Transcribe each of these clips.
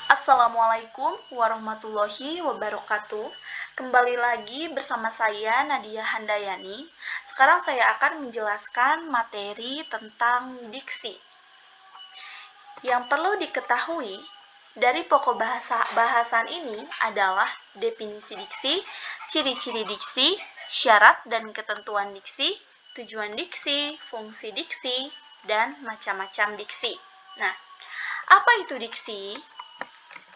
Assalamualaikum warahmatullahi wabarakatuh. Kembali lagi bersama saya Nadia Handayani. Sekarang saya akan menjelaskan materi tentang diksi. Yang perlu diketahui dari pokok bahasan ini adalah definisi diksi, ciri-ciri diksi, syarat dan ketentuan diksi, tujuan diksi, fungsi diksi, dan macam-macam diksi. Nah, apa itu diksi?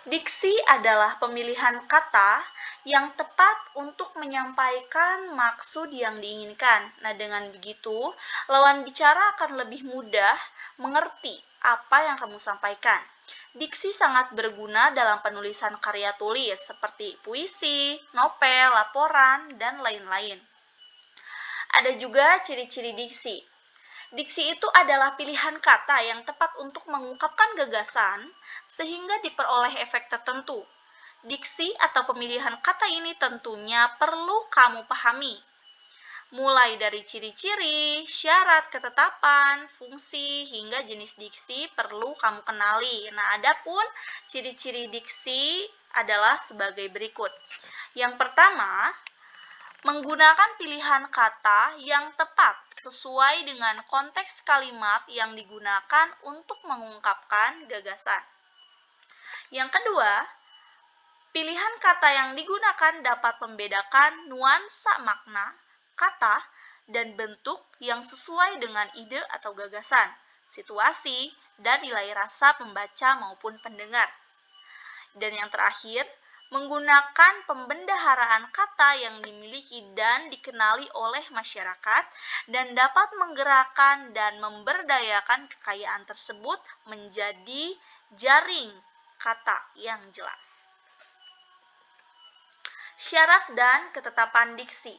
Diksi adalah pemilihan kata yang tepat untuk menyampaikan maksud yang diinginkan. Nah, dengan begitu, lawan bicara akan lebih mudah mengerti apa yang kamu sampaikan. Diksi sangat berguna dalam penulisan karya tulis seperti puisi, novel, laporan, dan lain-lain. Ada juga ciri-ciri diksi. Diksi itu adalah pilihan kata yang tepat untuk mengungkapkan gagasan sehingga diperoleh efek tertentu. Diksi atau pemilihan kata ini tentunya perlu kamu pahami. Mulai dari ciri-ciri, syarat ketetapan, fungsi, hingga jenis diksi perlu kamu kenali. Nah, adapun ciri-ciri diksi adalah sebagai berikut. Yang pertama, menggunakan pilihan kata yang tepat sesuai dengan konteks kalimat yang digunakan untuk mengungkapkan gagasan. Yang kedua, pilihan kata yang digunakan dapat membedakan nuansa makna, kata, dan bentuk yang sesuai dengan ide atau gagasan, situasi, dan nilai rasa pembaca maupun pendengar. Dan yang terakhir, menggunakan pembendaharaan kata yang dimiliki dan dikenali oleh masyarakat dan dapat menggerakkan dan memberdayakan kekayaan tersebut menjadi jaring kata yang jelas. Syarat dan ketetapan diksi.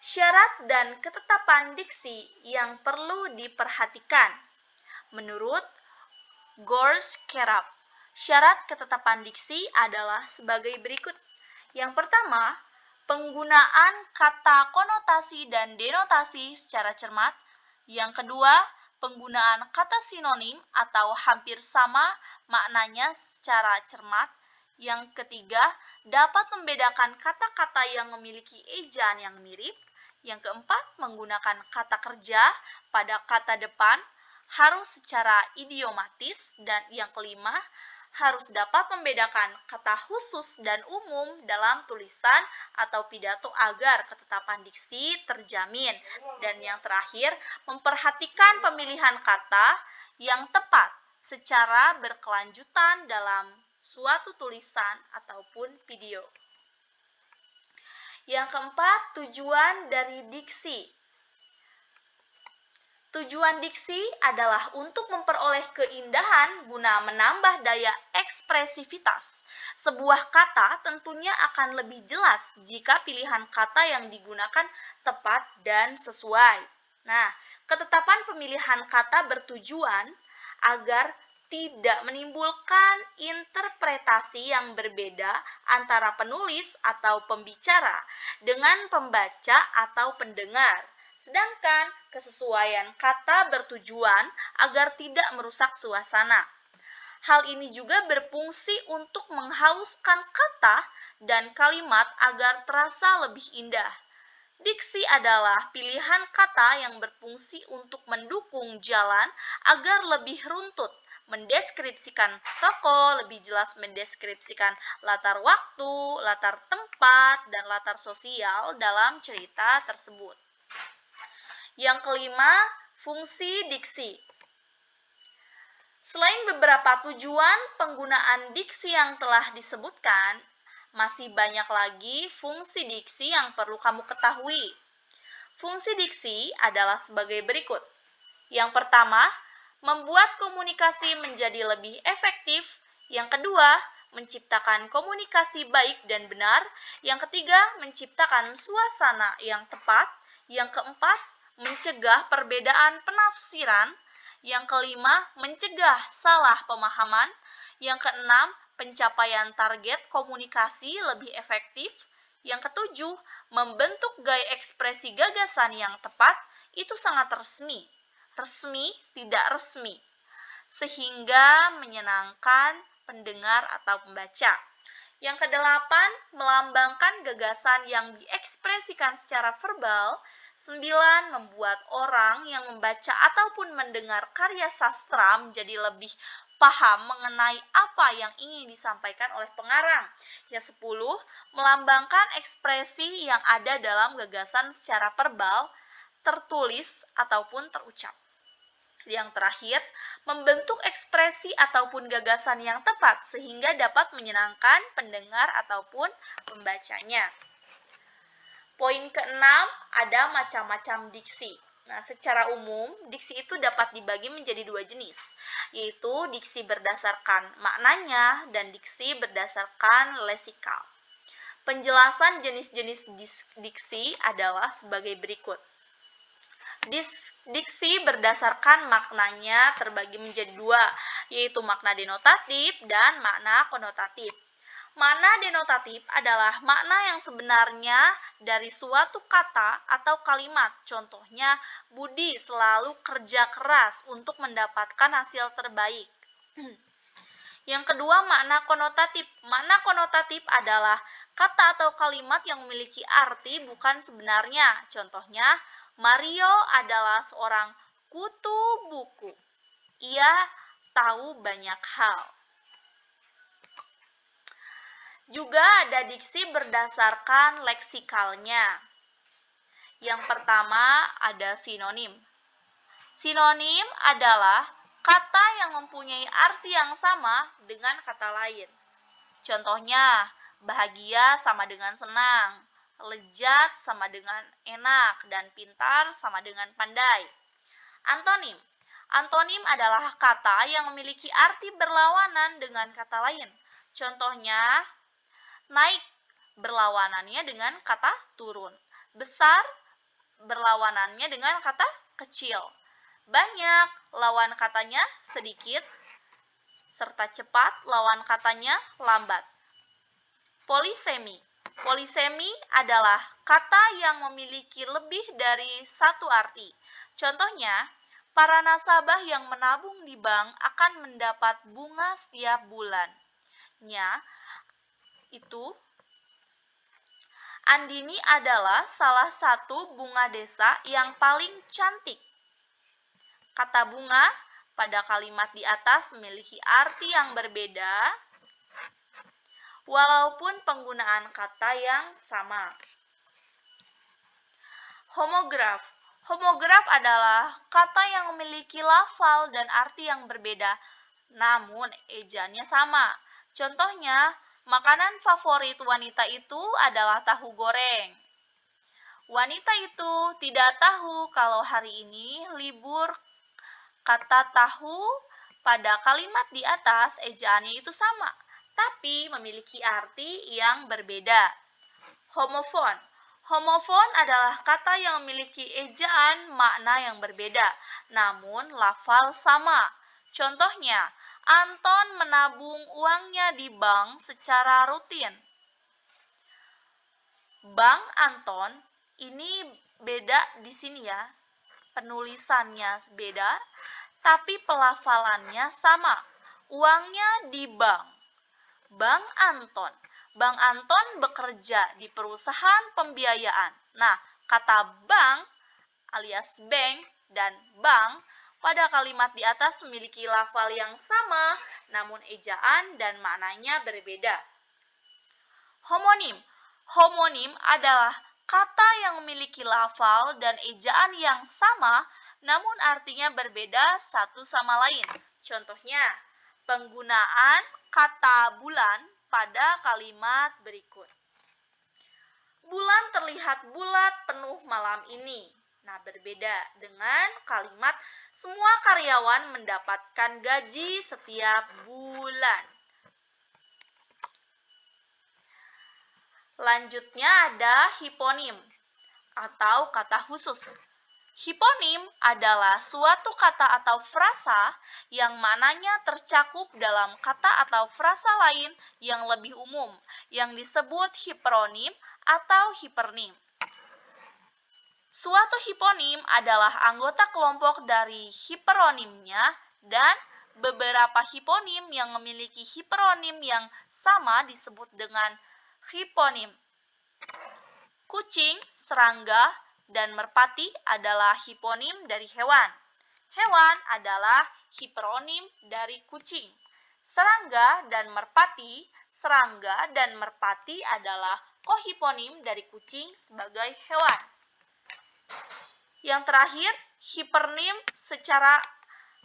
Syarat dan ketetapan diksi yang perlu diperhatikan. Menurut Gorz-Kerap, syarat ketetapan diksi adalah sebagai berikut. Yang pertama, penggunaan kata konotasi dan denotasi secara cermat. Yang kedua, penggunaan kata sinonim atau hampir sama maknanya secara cermat. Yang ketiga, dapat membedakan kata-kata yang memiliki ejaan yang mirip. Yang keempat, menggunakan kata kerja pada kata depan harus secara idiomatis, dan yang kelima, harus dapat membedakan kata khusus dan umum dalam tulisan atau pidato agar ketetapan diksi terjamin. Dan yang terakhir, memperhatikan pemilihan kata yang tepat secara berkelanjutan dalam suatu tulisan ataupun video. Yang keempat, tujuan dari diksi. Tujuan diksi adalah untuk memperoleh keindahan guna menambah daya ekspresivitas. Sebuah kata tentunya akan lebih jelas jika pilihan kata yang digunakan tepat dan sesuai. Nah, ketetapan pemilihan kata bertujuan agar tidak menimbulkan interpretasi yang berbeda antara penulis atau pembicara dengan pembaca atau pendengar. Sedangkan kesesuaian kata bertujuan agar tidak merusak suasana. Hal ini juga berfungsi untuk menghaluskan kata dan kalimat agar terasa lebih indah. Diksi adalah pilihan kata yang berfungsi untuk mendukung jalan agar lebih runtut, mendeskripsikan tokoh, lebih jelas mendeskripsikan latar waktu, latar tempat, dan latar sosial dalam cerita tersebut. Yang kelima, fungsi diksi. Selain beberapa tujuan penggunaan diksi yang telah disebutkan, masih banyak lagi fungsi diksi yang perlu kamu ketahui. Fungsi diksi adalah sebagai berikut. Yang pertama, membuat komunikasi menjadi lebih efektif. Yang kedua, menciptakan komunikasi baik dan benar. Yang ketiga, menciptakan suasana yang tepat. Yang keempat, mencegah perbedaan penafsiran. Yang kelima, mencegah salah pemahaman. Yang keenam, pencapaian target komunikasi lebih efektif. Yang ketujuh, membentuk gaya ekspresi gagasan yang tepat. Itu sangat resmi. Resmi, tidak resmi, sehingga menyenangkan pendengar atau pembaca. Yang kedelapan, melambangkan gagasan yang diekspresikan secara verbal. 9, membuat orang yang membaca ataupun mendengar karya sastra menjadi lebih paham mengenai apa yang ingin disampaikan oleh pengarang. Yang 10, melambangkan ekspresi yang ada dalam gagasan secara verbal, tertulis ataupun terucap. Yang terakhir, membentuk ekspresi ataupun gagasan yang tepat sehingga dapat menyenangkan pendengar ataupun pembacanya. Poin keenam, ada macam-macam diksi. Nah, secara umum, diksi itu dapat dibagi menjadi dua jenis, yaitu diksi berdasarkan maknanya dan diksi berdasarkan leksikal. Penjelasan jenis-jenis diksi adalah sebagai berikut. Diksi berdasarkan maknanya terbagi menjadi dua, yaitu makna denotatif dan makna konotatif. Makna denotatif adalah makna yang sebenarnya dari suatu kata atau kalimat. Contohnya, Budi selalu kerja keras untuk mendapatkan hasil terbaik. Yang kedua, makna konotatif. Makna konotatif adalah kata atau kalimat yang memiliki arti bukan sebenarnya. Contohnya, Mario adalah seorang kutu buku. Ia tahu banyak hal. Juga ada diksi berdasarkan leksikalnya. Yang pertama ada sinonim. Sinonim adalah kata yang mempunyai arti yang sama dengan kata lain. Contohnya, bahagia sama dengan senang, lezat sama dengan enak, dan pintar sama dengan pandai. Antonim. Antonim adalah kata yang memiliki arti berlawanan dengan kata lain. Contohnya, naik berlawanannya dengan kata turun. Besar berlawanannya dengan kata kecil. Banyak lawan katanya sedikit, serta cepat lawan katanya lambat. Polisemi. Polisemi adalah kata yang memiliki lebih dari satu arti. Contohnya, para nasabah yang menabung di bank akan mendapat bunga setiap bulannya. Itu Andini adalah salah satu bunga desa yang paling cantik. Kata bunga pada kalimat di atas memiliki arti yang berbeda walaupun penggunaan kata yang sama. Homograf. Homograf adalah kata yang memiliki lafal dan arti yang berbeda, namun ejaannya sama. Contohnya, makanan favorit wanita itu adalah tahu goreng. Wanita itu tidak tahu kalau hari ini libur. Kata tahu pada kalimat di atas ejaannya itu sama, tapi memiliki arti yang berbeda. Homofon. Homofon adalah kata yang memiliki ejaan makna yang berbeda, namun lafal sama. Contohnya, Anton menabung uangnya di bank secara rutin. Bank Anton ini beda di sini ya. Penulisannya beda, tapi pelafalannya sama. Uangnya di bank. Bank Anton. Bank Anton bekerja di perusahaan pembiayaan. Nah, kata bank alias bank dan bank pada kalimat di atas memiliki lafal yang sama, namun ejaan dan maknanya berbeda. Homonim. Homonim adalah kata yang memiliki lafal dan ejaan yang sama, namun artinya berbeda satu sama lain. Contohnya, penggunaan kata bulan pada kalimat berikut. Bulan terlihat bulat penuh malam ini. Nah, berbeda dengan kalimat semua karyawan mendapatkan gaji setiap bulan. Lanjutnya ada hiponim atau kata khusus. Hiponim adalah suatu kata atau frasa yang mananya tercakup dalam kata atau frasa lain yang lebih umum, yang disebut hiperonim atau hipernim. Suatu hiponim adalah anggota kelompok dari hiperonimnya dan Beberapa hiponim yang memiliki hiperonim yang sama disebut dengan hiponim. Kucing, serangga, dan merpati adalah hiponim dari hewan. Hewan adalah hiperonim dari kucing. Serangga dan merpati adalah kohiponim dari kucing sebagai hewan. Yang terakhir, hipernim secara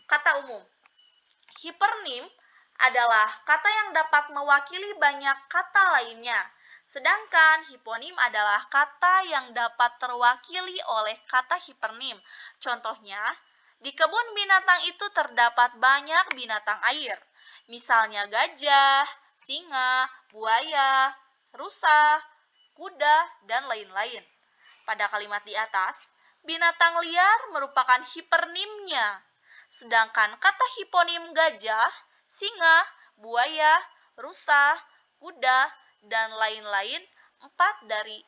kata umum. Hipernim adalah kata yang dapat mewakili banyak kata lainnya, sedangkan hiponim adalah kata yang dapat terwakili oleh kata hipernim. Contohnya, di kebun binatang itu terdapat banyak binatang air, misalnya gajah, singa, buaya, rusa, kuda, dan lain-lain. Pada kalimat di atas, binatang liar merupakan hipernimnya. Sedangkan kata hiponim gajah, singa, buaya, rusa, kuda, dan lain-lain 4 dari